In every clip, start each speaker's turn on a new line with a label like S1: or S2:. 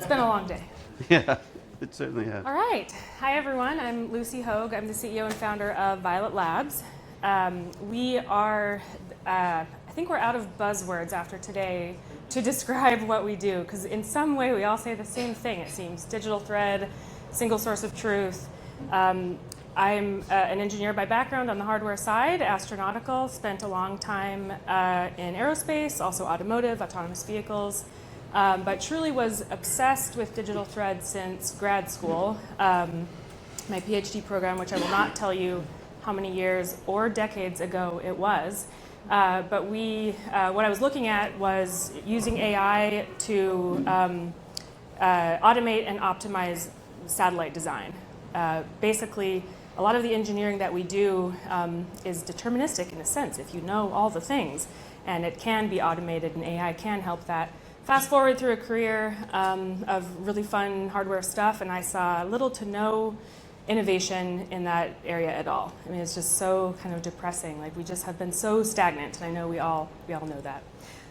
S1: It's been a long day.
S2: Yeah, it certainly has.
S1: All right. Hi, everyone. I'm Lucy Hoag. I'm the CEO and founder of Violet Labs. We are, I think we're out of buzzwords after today to describe what we do, because in some way we all say the same thing, it seems. Digital thread, single source of truth. I'm an engineer by background on the hardware side, astronautical, spent a long time in aerospace, also automotive, autonomous vehicles. But truly was obsessed with digital thread since grad school. My PhD program, which I will not tell you how many years or decades ago it was. But what I was looking at was using AI to automate and optimize satellite design. Basically, a lot of the engineering that we do is deterministic in a sense, if you know all the things, and it can be automated, and AI can help that. Fast forward through a career of really fun hardware stuff, and I saw little to no innovation in that area at all. I mean, it's just so kind of depressing. Like, we just have been so stagnant, and I know we all know that.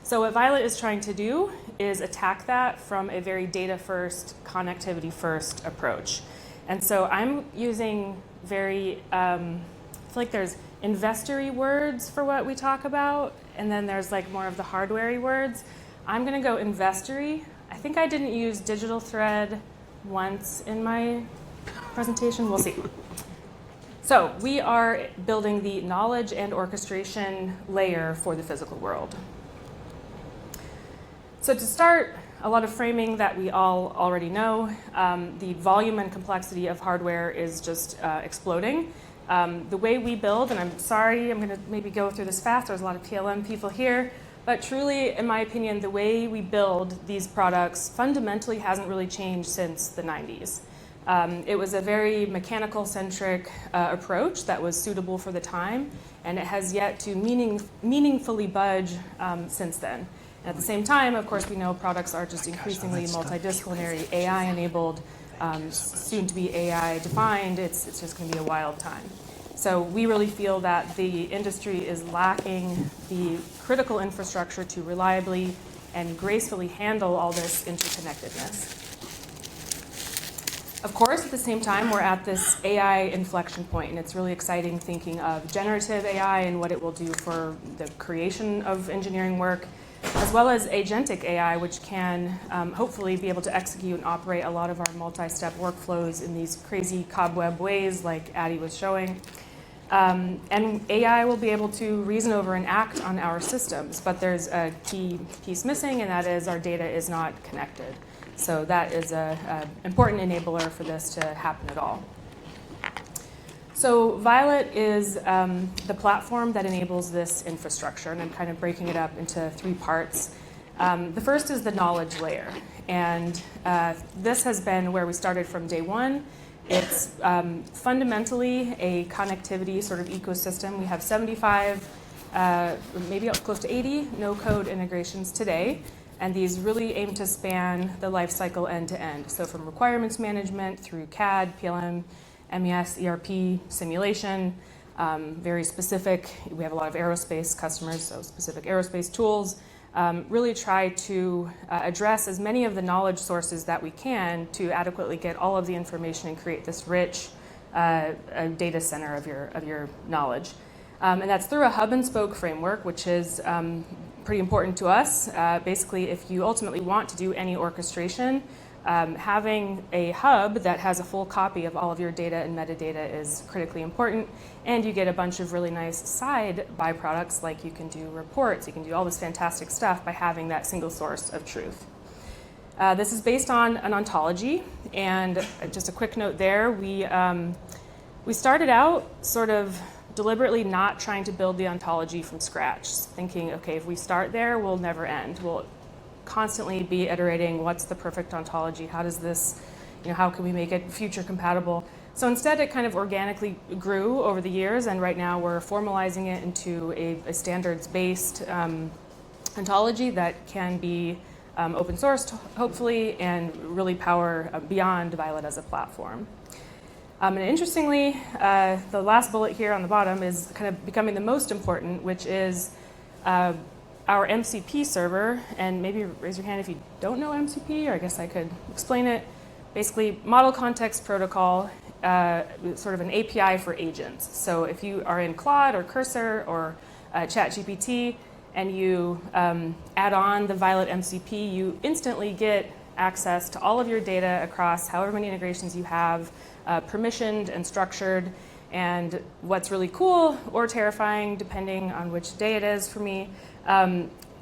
S1: So what Violet is trying to do is attack that from a very data-first, connectivity-first approach. And so I'm using very, I feel like there's investor-y words for what we talk about, and then there's like more of the hardware-y words. I'm going to go investor-y. I think I didn't use digital thread once in my presentation. We'll see. So we are building the knowledge and orchestration layer for the physical world. So to start, a lot of framing that we all already know. The volume and complexity of hardware is just exploding. The way we build, and I'm sorry, I'm going to maybe go through this fast. There's a lot of PLM people here. But truly, in my opinion, the way we build these products fundamentally hasn't really changed since the 90s. It was a very mechanical-centric approach that was suitable for the time, and it has yet to meaningfully budge since then. And at the same time, of course, we know products are just increasingly multidisciplinary, AI-enabled, soon to be AI-defined. It's just going to be a wild time. So we really feel that the industry is lacking the critical infrastructure to reliably and gracefully handle all this interconnectedness. Of course, at the same time, we're at this AI inflection point, and it's really exciting thinking of generative AI and what it will do for the creation of engineering work, as well as agentic AI, which can hopefully be able to execute and operate a lot of our multi-step workflows in these crazy cobweb ways like Addie was showing. And AI will be able to reason over and act on our systems, but there's a key piece missing, and that is our data is not connected. So that is an important enabler for this to happen at all. So Violet is the platform that enables this infrastructure, and I'm kind of breaking it up into three parts. The first is the knowledge layer, and this has been where we started from day one. It's fundamentally a connectivity sort of ecosystem. We have 75, maybe close to 80 no-code integrations today, and these really aim to span the lifecycle end-to-end. So from requirements management through CAD, PLM, MES, ERP, simulation, very specific. We have a lot of aerospace customers, so specific aerospace tools. Really try to address as many of the knowledge sources that we can to adequately get all of the information and create this rich data center of your knowledge. And that's through a hub and spoke framework, which is pretty important to us. Basically, if you ultimately want to do any orchestration, having a hub that has a full copy of all of your data and metadata is critically important, and you get a bunch of really nice side byproducts, like you can do reports, you can do all this fantastic stuff by having that single source of truth. This is based on an ontology, and just a quick note there, we started out sort of deliberately not trying to build the ontology from scratch, thinking, okay, if we start there, we'll never end. We'll constantly be iterating, what's the perfect ontology? How does this, how can we make it future compatible? So instead, it kind of organically grew over the years, and right now we're formalizing it into a standards-based ontology that can be open sourced, hopefully, and really power beyond Violet as a platform. And interestingly, the last bullet here on the bottom is kind of becoming the most important, which is our MCP server, and maybe raise your hand if you don't know MCP, or I guess I could explain it. Basically, Model Context Protocol, sort of an API for agents. So if you are in Claude or Cursor or ChatGPT and you add on the Violet MCP, you instantly get access to all of your data across however many integrations you have, permissioned and structured. And what's really cool or terrifying, depending on which day it is for me,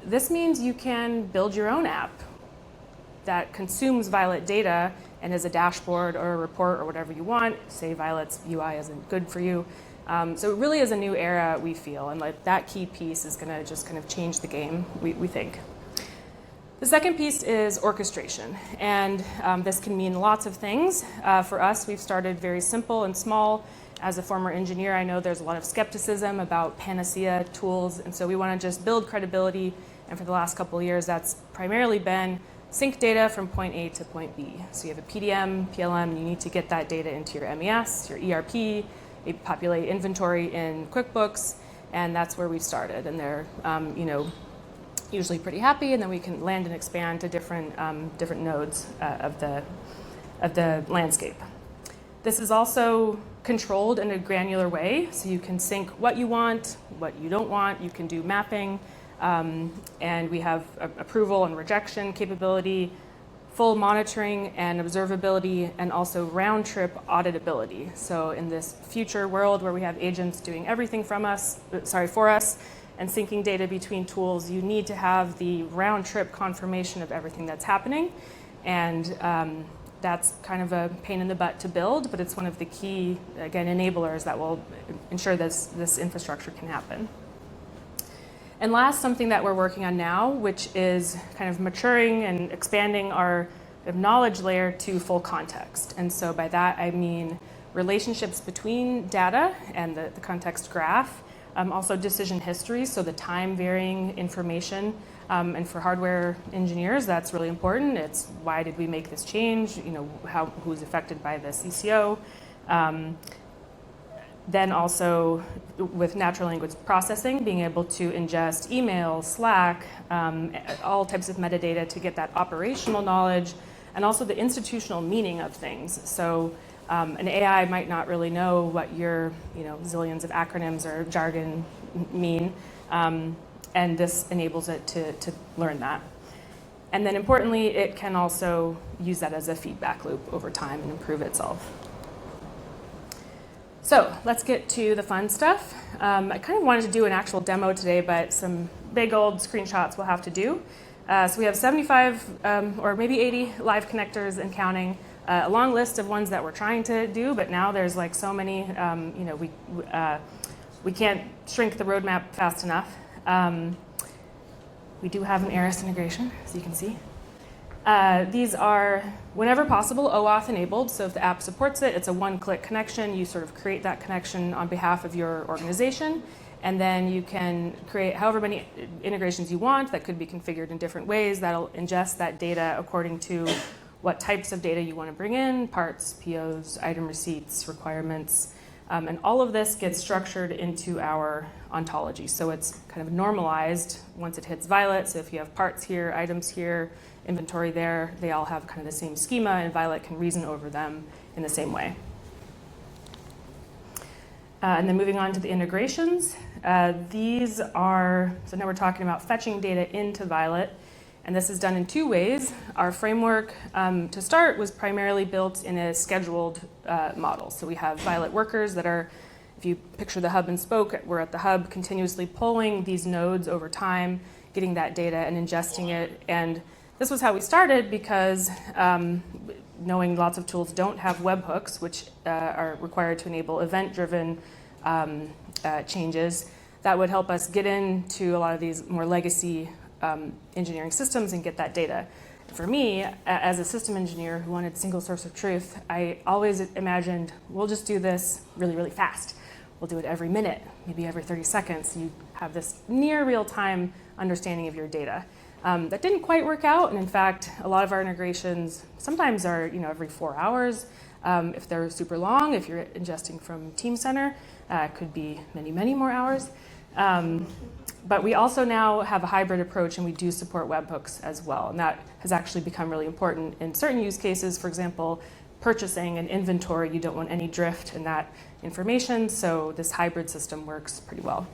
S1: this means you can build your own app that consumes Violet data and is a dashboard or a report or whatever you want. Say Violet's UI isn't good for you. So it really is a new era, we feel, and like that key piece is going to just kind of change the game, we think. The second piece is orchestration, and this can mean lots of things. For us, we've started very simple and small. As a former engineer, I know there's a lot of skepticism about panacea tools, and so we want to just build credibility, and for the last couple of years, that's primarily been sync data from point A to point B. So you have a PDM, PLM, you need to get that data into your MES, your ERP, maybe populate inventory in QuickBooks, and that's where we've started, and they're usually pretty happy, and then we can land and expand to different nodes of the landscape. This is also controlled in a granular way, so you can sync what you want, what you don't want. You can do mapping, and we have approval and rejection capability, full monitoring and observability, and also round-trip auditability. So in this future world where we have agents doing everything for us, and syncing data between tools, you need to have the round-trip confirmation of everything that's happening, and that's kind of a pain in the butt to build, but it's one of the key, again, enablers that will ensure this infrastructure can happen. And last, something that we're working on now, which is kind of maturing and expanding our knowledge layer to full context. And so by that, I mean relationships between data and the context graph, also decision history, so the time varying information. And for hardware engineers, that's really important. It's why did we make this change? Who's affected by this ECO? Then also with natural language processing, being able to ingest email, Slack, all types of metadata to get that operational knowledge, and also the institutional meaning of things. So an AI might not really know what your zillions of acronyms or jargon mean. And this enables it to learn that. And then importantly, it can also use that as a feedback loop over time and improve itself. So let's get to the fun stuff. I kind of wanted to do an actual demo today, but some big old screenshots we'll have to do. So we have 75 or maybe 80 live connectors and counting. A long list of ones that we're trying to do, but now there's like so many, we can't shrink the roadmap fast enough. We do have an ARIS integration, as you can see. These are, whenever possible, OAuth enabled. So if the app supports it, it's a one-click connection. You sort of create that connection on behalf of your organization, and then you can create however many integrations you want that could be configured in different ways. That'll ingest that data according to what types of data you want to bring in, parts, POs, item receipts, requirements. And all of this gets structured into our ontology. So it's kind of normalized once it hits Violet. So if you have parts here, items here, inventory there, they all have kind of the same schema, and Violet can reason over them in the same way. And then moving on to the integrations. These are, so now we're talking about fetching data into Violet. And this is done in two ways. Our framework, to start, was primarily built in a scheduled model. So we have Violet workers that are, if you picture the hub and spoke, we're at the hub continuously polling these nodes over time, getting that data and ingesting it. And this was how we started because knowing lots of tools don't have webhooks, which are required to enable event-driven changes, that would help us get into a lot of these more legacy engineering systems and get that data. For me, as a system engineer who wanted single source of truth, I always imagined we'll just do this really, really fast. We'll do it every minute, maybe every 30 seconds. You have this near real-time understanding of your data. That didn't quite work out, and in fact, a lot of our integrations sometimes are every 4 hours. If they're super long, if you're ingesting from Team Center, it could be many, many more hours. But we also now have a hybrid approach, and we do support webhooks as well. And that has actually become really important in certain use cases. For example, purchasing and inventory, you don't want any drift in that information, so this hybrid system works pretty well.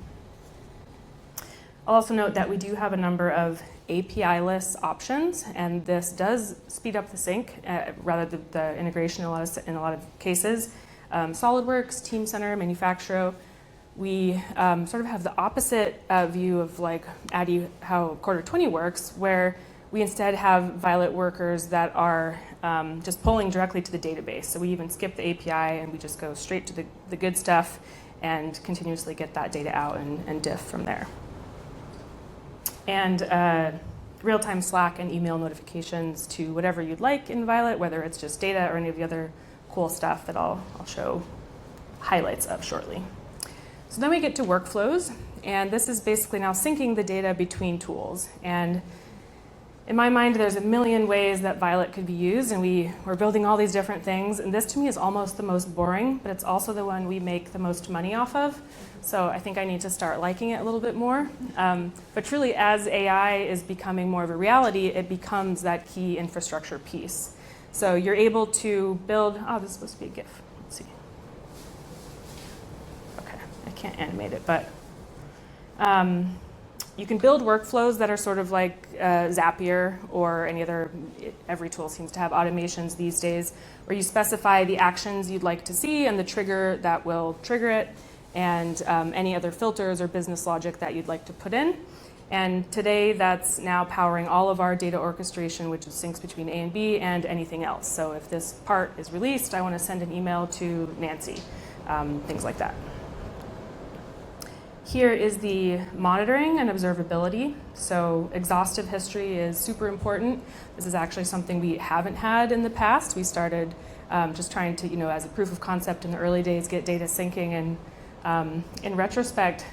S1: I'll also note that we do have a number of API-less options, and this does speed up the sync, rather than the integration in a lot of cases. SolidWorks, Teamcenter, Manufacturer, we sort of have the opposite view of like Addy, how Quarter 20 works, where we instead have Violet workers that are just pulling directly to the database. So we even skip the API and we just go straight to the good stuff and continuously get that data out and diff from there. And real-time Slack and email notifications to whatever you'd like in Violet, whether it's just data or any of the other cool stuff that I'll show highlights of shortly. So then we get to workflows, and this is basically now syncing the data between tools. And in my mind, there's a million ways that Violet could be used, and we're building all these different things. And this, to me, is almost the most boring, but it's also the one we make the most money off of. So I think I need to start liking it a little bit more. But truly, as AI is becoming more of a reality, it becomes that key infrastructure piece. So you're able to build, oh, this is supposed to be a GIF. Let's see. Okay, I can't animate it, but you can build workflows that are sort of like Zapier or any other, every tool seems to have automations these days, where you specify the actions you'd like to see and the trigger that will trigger it, and any other filters or business logic that you'd like to put in. And today that's now powering all of our data orchestration, which is syncs between A and B and anything else. So if this part is released, I want to send an email to Nancy, things like that. Here is the monitoring and observability. So exhaustive history is super important. This is actually something we haven't had in the past. We started just trying to, as a proof of concept in the early days, get data syncing. And in retrospect,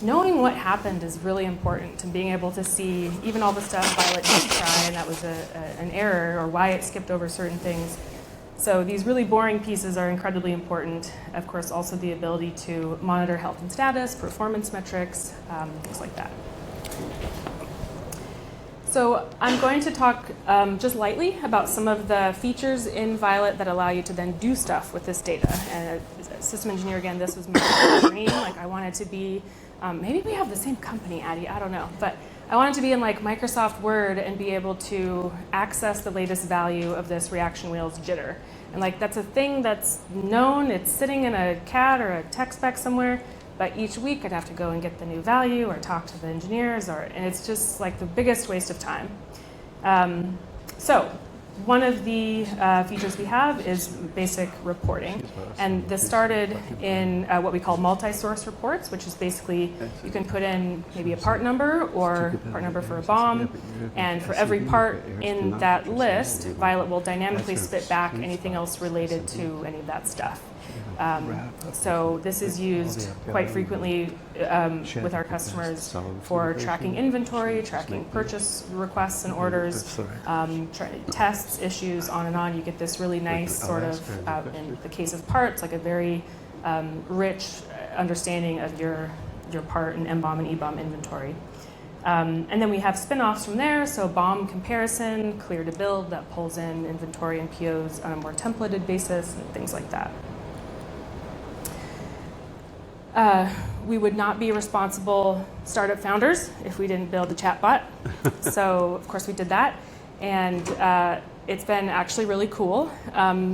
S1: knowing what happened is really important to being able to see even all the stuff Violet didn't try and that was an error, or why it skipped over certain things. So these really boring pieces are incredibly important. Of course, also the ability to monitor health and status, performance metrics, things like that. So I'm going to talk just lightly about some of the features in Violet that allow you to then do stuff with this data. And as a system engineer, again, this was my dream. Like, I wanted to be, maybe we have the same company, Addy, I don't know. But I wanted to be in like Microsoft Word and be able to access the latest value of this reaction wheels jitter. And like, that's a thing that's known. It's sitting in a CAD or a tech spec somewhere. But each week I'd have to go and get the new value or talk to the engineers, and it's just like the biggest waste of time. So one of the features we have is basic reporting. And this started in what we call multi-source reports, which is basically you can put in maybe a part number or part number for a BOM. And for every part in that list, Violet will dynamically spit back anything else related to any of that stuff. So this is used quite frequently with our customers for tracking inventory, tracking purchase requests and orders, tests, issues, on and on. You get this really nice sort of, in the case of parts, like a very rich understanding of your part and MBOM and EBOM inventory. And then we have spin-offs from there, so BOM comparison, clear to build, that pulls in inventory and POs on a more templated basis, and things like that. We would not be responsible startup founders if we didn't build a chatbot. So, of course, we did that. And it's been actually really cool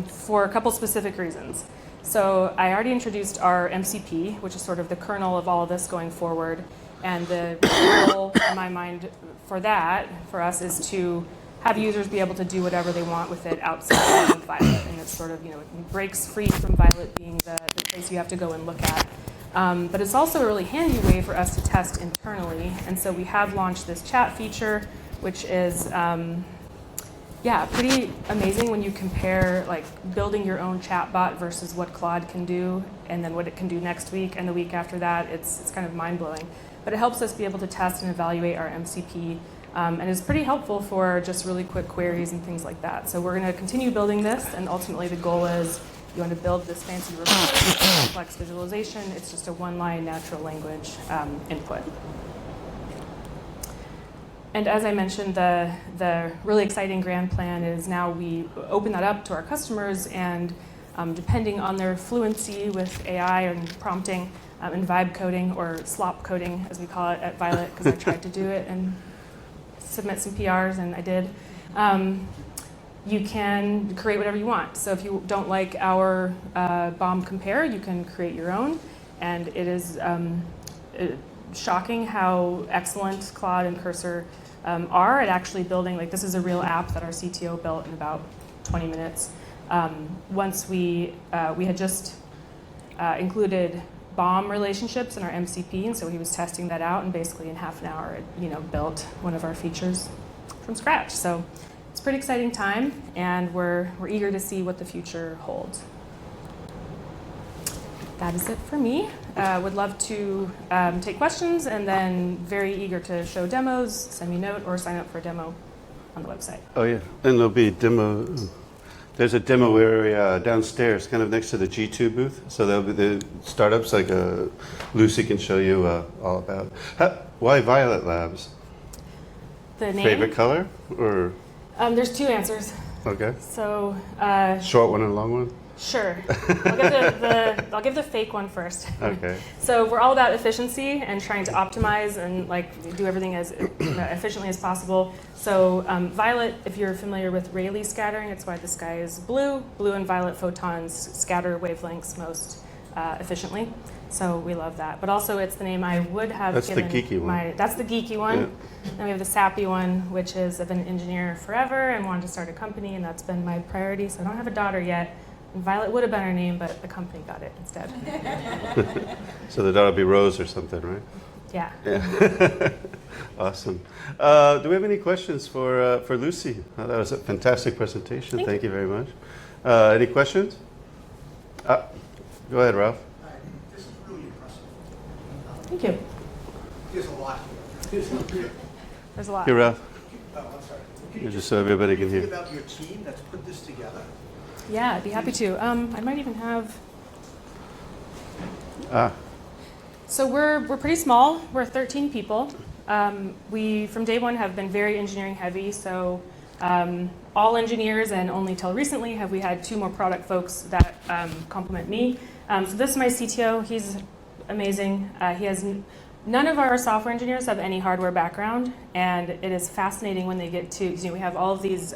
S1: for a couple specific reasons. So I already introduced our MCP, which is sort of the kernel of all of this going forward. And the goal, in my mind, for that, for us, is to have users be able to do whatever they want with it outside of Violet. And it's sort of, it breaks free from Violet being the place you have to go and look at. But it's also a really handy way for us to test internally. And so we have launched this chat feature, which is, pretty amazing when you compare like building your own chatbot versus what Claude can do, and then what it can do next week and the week after that. It's kind of mind-blowing. But it helps us be able to test and evaluate our MCP, and is pretty helpful for just really quick queries and things like that. So we're going to continue building this, and ultimately the goal is you want to build this fancy report, complex visualization, it's just a one-line natural language input. And as I mentioned, the really exciting grand plan is now we open that up to our customers, and depending on their fluency with AI and prompting and vibe coding, or slop coding as we call it at Violet, because I tried to do it and submit some PRs, and I did. You can create whatever you want. So if you don't like our BOM compare, you can create your own. And it is shocking how excellent Claude and Cursor are at actually building. Like, this is a real app that our CTO built in about 20 minutes. Once we had just included BOM relationships in our MCP, and so he was testing that out, and basically in half an hour, it built one of our features from scratch. So it's a pretty exciting time, and we're eager to see what the future holds. That is it for me. Would love to take questions, and then very eager to show demos. Send me a note or sign up for a demo on the website.
S2: Oh, yeah. And there'll be demo. There's a demo area downstairs, kind of next to the G2 booth. So there'll be the startups, like Lucy can show you all about. Why Violet Labs?
S1: The name?
S2: Favorite color? Or
S1: there's two answers.
S2: okay.
S1: So
S2: Short one and a long one?
S1: sure. I'll give the fake one first.
S2: Okay.
S1: So we're all about efficiency and trying to optimize and do everything as efficiently as possible. So violet, if you're familiar with Rayleigh scattering, it's why the sky is blue. Blue and violet photons scatter wavelengths most efficiently. So we love that. But also it's the name I would have
S2: That's
S1: given
S2: the geeky one.
S1: That's the geeky one.
S2: Yeah.
S1: Then we have the sappy one, which is I've been an engineer forever and wanted to start a company, and that's been my priority. So I don't have a daughter yet. And Violet would have been her name, but the company got it instead.
S2: So the dog will be Rose or something, right?
S1: Yeah.
S2: Awesome. Do we have any questions for Lucy? That was a fantastic presentation. Thank you very much. Any questions? Go ahead, Ralph.
S3: Hi, this is really impressive.
S1: Thank you.
S3: There's a lot here.
S1: There's a lot.
S2: Here, Ralph.
S3: Oh, I'm sorry. Can
S2: Here, just so everybody can
S3: think
S2: hear.
S3: about your team that's put this together?
S1: Yeah, I'd be happy to. I might even have. So we're pretty small. We're 13 people. We from day one have been very engineering heavy. So all engineers, and only till recently have we had 2 more product folks that complement me. So this is my CTO. He's amazing. He has none of our software engineers have any hardware background, and it is fascinating when they get to. We have all of these.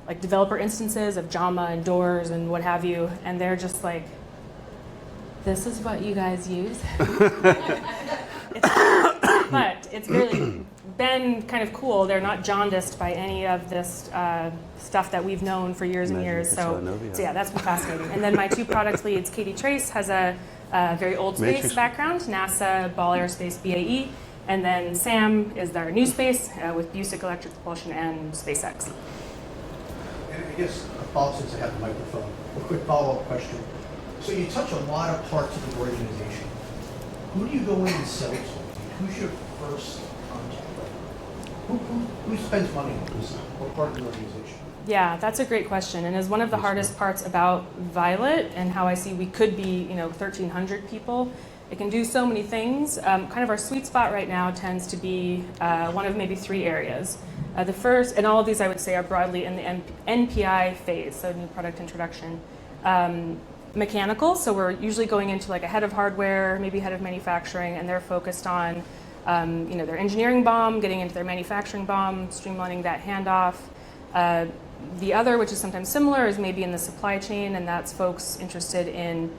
S1: Like developer instances of Java and doors and what have you, and they're just like, this is what you guys use. But it's really been kind of cool. They're not jaundiced by any of this stuff that we've known for years and years. So yeah, that's been fascinating. And then my 2 product leads, Katie Trace has a very old space background, NASA, Ball Aerospace, BAE. And then Sam is our new space with Busick Electric Propulsion and SpaceX.
S3: And I guess, since I have the microphone, a quick follow-up question. So you touch a lot of parts of the organization. Who do you go in and sell to? Who's your first contact? Who spends money on this? What part of the organization?
S1: Yeah, that's a great question, and is one of the hardest parts about Violet and how I see we could be, 1,300 people. It can do so many things. Kind of our sweet spot right now tends to be one of maybe 3 areas. The first, and all of these I would say are broadly in the NPI phase, so new product introduction. Mechanical, so we're usually going into like a head of hardware, maybe head of manufacturing, and they're focused on their engineering BOM, getting into their manufacturing BOM, streamlining that handoff. The other, which is sometimes similar, is maybe in the supply chain, and that's folks interested in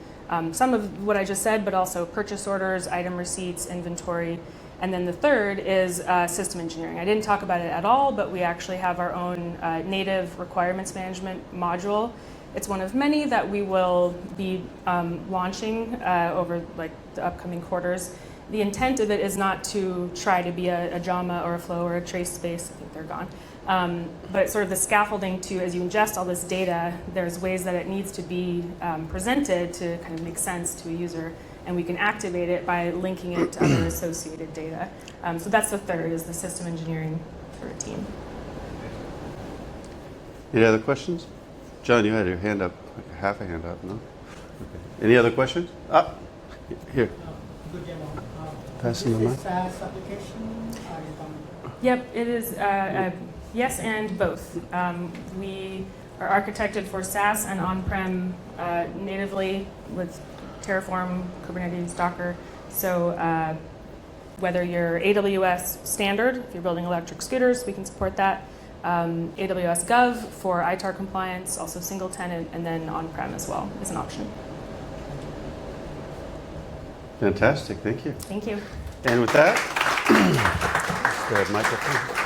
S1: some of what I just said, but also purchase orders, item receipts, inventory. And then the third is system engineering. I didn't talk about it at all, but we actually have our own native requirements management module. It's one of many that we will be launching over like the upcoming quarters. The intent of it is not to try to be a JAMA or a Flow or a Trace space. I think they're gone. But it's sort of the scaffolding to, as you ingest all this data, there's ways that it needs to be presented to kind of make sense to a user, and we can activate it by linking it to other associated data. So that's the third, is the system engineering for a team.
S2: Any other questions? John, you had your hand up. Like half a hand up, no? Okay. Any other questions? Ah, here.
S4: Good demo.
S2: Passing the
S4: Is
S2: mic.
S4: this a SaaS application? Are you going
S1: Yep, it is yes and both. We are architected for SaaS and on-prem natively with Terraform, Kubernetes, Docker. So whether you're AWS standard, if you're building electric scooters, we can support that. AWS Gov for ITAR compliance, also single tenant, and then on-prem as well is an option.
S2: Fantastic, thank you.
S1: Thank you.
S2: And with that, the microphone.